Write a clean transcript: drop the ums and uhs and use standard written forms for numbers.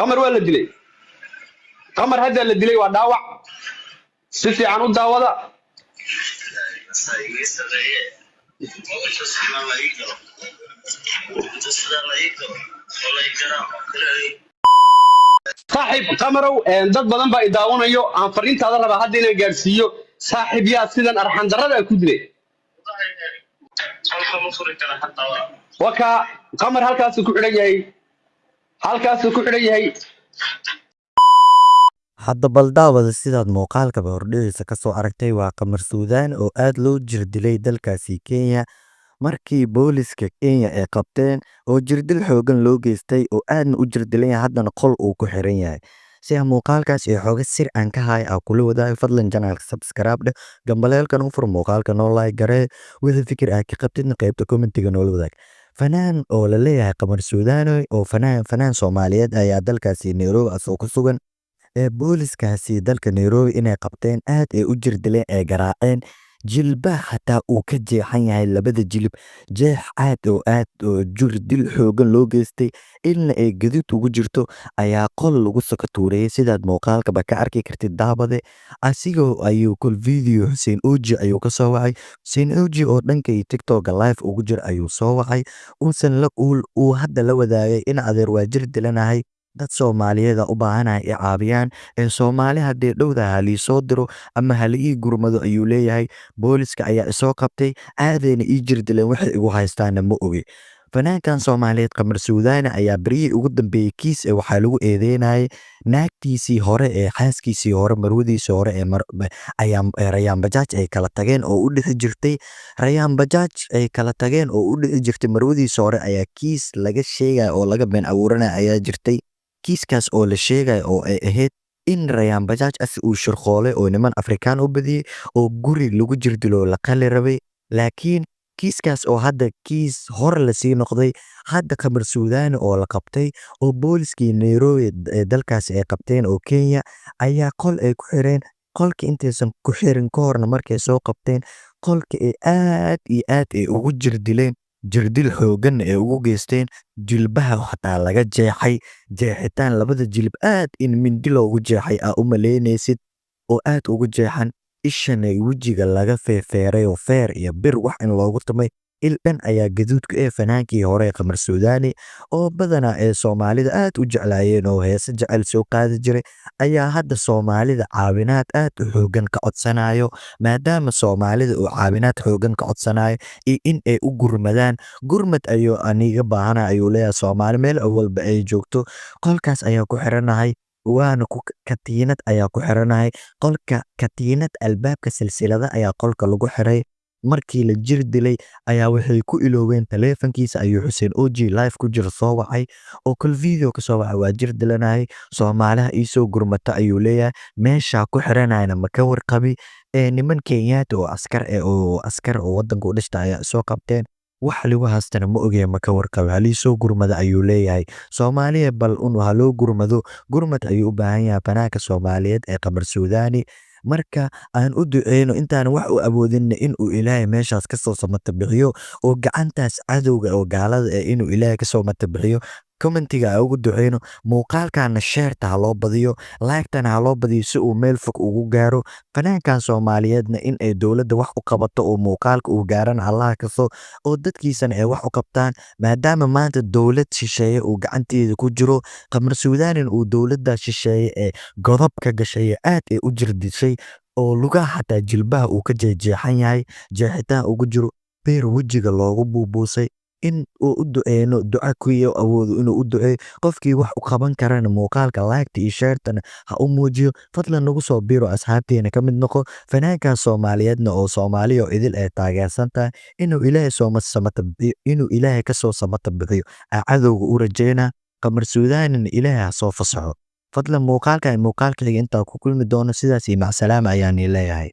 قمر ولا دلي قمر هذا اللي دلي وداوع سيتي عنو داودا صاحب قمرو dad badan baa idaawanayo aan fariintaada raba hadda inaan gaarsiiyo saaxib yaa sidan arxan darrada ku dilay waka qamar halkaas ku xidhan yahay hadda baldaawada sidaad muuqaalkaba hordhigaysa ka soo aragtay waa Qamar Suudaan oo aad loo jirdilay dalkaasi Kenya markii booliska Kenya ay qabteen oo jirdil xoogan loo geystay oo aadna u jirdilan haddana qol uu ku xiran yahay si muuqaalkaas ee xooga sir aan ka hay kula wadaag fadlan channelka subscribe dheh gambaleelkan u fur muuqaalka noo like garee wixii fikir aad ka qabtidna qaybta commentiga noo wadaag fanaan oo la leeyahay Qamar Suudaan oo fanaan Soomaaliyeed ayaa dalkaasi Nairobi asoo ku sugan booliskaasi dalka Nairobi inay qabteen aad ay u jirdileen ee garaaceen jilba xataa uu ka jeexan yahay labada jilib jeex aad oo jirdil xoogan loo geystay ilna ay gadid ugu jirto ayaa qol lagu soo tuuray sidaad muuqaalkaba ka arki kartid daabade asigoo ayuu kul video Hussein Oji ayuu ka soo wacay Hussein Oji oo dhanka TikTok live ugu jir ayuu soo wacay uu hadda la wadaagay in adeer waa jirdilanahay dad Soomaaliyeed u baahanay ay caabiyaan ee Soomaali hadii dhowda hali soo diro ama hali gurmado ayuu leeyahay booliska ayaa soo qabtay aadayna jirdileen waxay ugu haystaan ma ogi fanaankan Soomaaliyeed Qamar Suudaan ayaa bari ugu dambeeyay kiis ee waxa lagu eedeynay naagtiisii hore ee xaaskiisii hore marwadiisii hore ee Rayaan Bajaaj ay kala tageen oo u dhixi jirtay Rayaan Bajaaj ay kala tageen oo u dhixi jirtay marwadiisii hore ayaa kiis laga sheegay oo laga been abuuranay ayaa jirtay kiiskaas oo la sheegay oo ay ahayd in Rayaan Bajaaj uu shirqoolay oo niman Afrikaan u badiyay oo guri lagu jirdilo la qali rabay laakiin kiiskaas oo hadda kiis hor la sii noqday hadda Qamar Suudaan oo la qabtay oo booliskii Nairobi dalkaas ay qabteen oo Kenya ayaa qol ay ku xireen qolka intaysan ku xirin ka horna markay soo qabteen qolka ay aad ay ugu jirdileen jirdil xoogan ee ugu geysteen jilbaha xataa laga jeexay jeexitaan labada jilib aad in mindi loogu jeexay u maleynaysid oo aad ugu jeexan ishana wajiga laga feeray oo feer iyo bir wax in loogu tumay ildan ayaa gaduudka ee fanaankii hore Qamar Suudaan oo badana ee Soomaalida aad u jeclaayeen oo heesa jecel soo qaadi jiray ayaa hadda Soomaalida caawinaad aad u xoogan ka codsanayo maadaama Soomaalida oo caawinaad xoogan ka codsanayo in ay u gurmadaan gurmad ayuu aniga baahana ayuu leeyahay Soomaali meel walba ay joogto qolkaas ayaa ku xiranahay waana katiinad ayaa ku xiranahay qolka katiinad albaabka silsilada ayaa qolka lagu xiray markii la jirdilay ayaa waxay ku iloobeen taleefankiisa ayuu Hussein Oji live ku jira soo wacay oo kul video ka soo wacay waa jirdilanahay Soomaaliha isoo gurmata ayuu leeyahay meesha ku xiranayna ma ka warqabi niman Kenyaati oo askar oo wadanka u dhashtay ayaa soo qabteen wax lagu haastana ma ogay ma ka warqabi hali soo gurmada ayuu leeyahay Soomaaliya bal ha loo gurmado gurmad ayuu u baahan yahay fanaanka Soomaaliyeed ee Qamar Suudaan marka aan u duceeyno intaan wax u awoodin in uu Ilaahay meeshaas ka soo samata bixiyo oo gacantaas cadowga oo gaalada inuu Ilaahay ka soo samata bixiyo commentiga ugu duceeyno muuqaalkana share ha loo badiyo like-tan ha loo badiyo si uu meel fog ugu gaaro fanaankan Soomaaliyeedna in ay dawladda wax u qabato oo muuqaalka uu gaaran Allah ka soo oo dadkiisana ay wax u qabtaan maadaama maanta dawlad shisheeye uu gacanteeda ku jiro Qamar Suudaan uu dawladda shisheeye ee godob ka gashay aad ay u jirdisay oo lugaha xataa jilbaha uu ka jeexan yahay jeexitaan ugu jiro beer wajiga loogu buubuusay in uu u duceeyno duca ku awoodo inuu u duceeyo qofkii wax u qaban karana muuqaalka like iyo share-tan ha u muujiyo fadlan nagu soo biiro asxaabteena ka mid noqo fanaanka Soomaaliyeedna oo Soomaaliyo idil ay taageersan tahay inuu Ilaahay ka soo samata bixiyo cadowga u rajeyna Qamar Suudaan Ilaahay ha soo fasaxo fadlan muuqaalka xiga inta ku kulmi doono sidaas iyo macsalaama ayaan leeyahay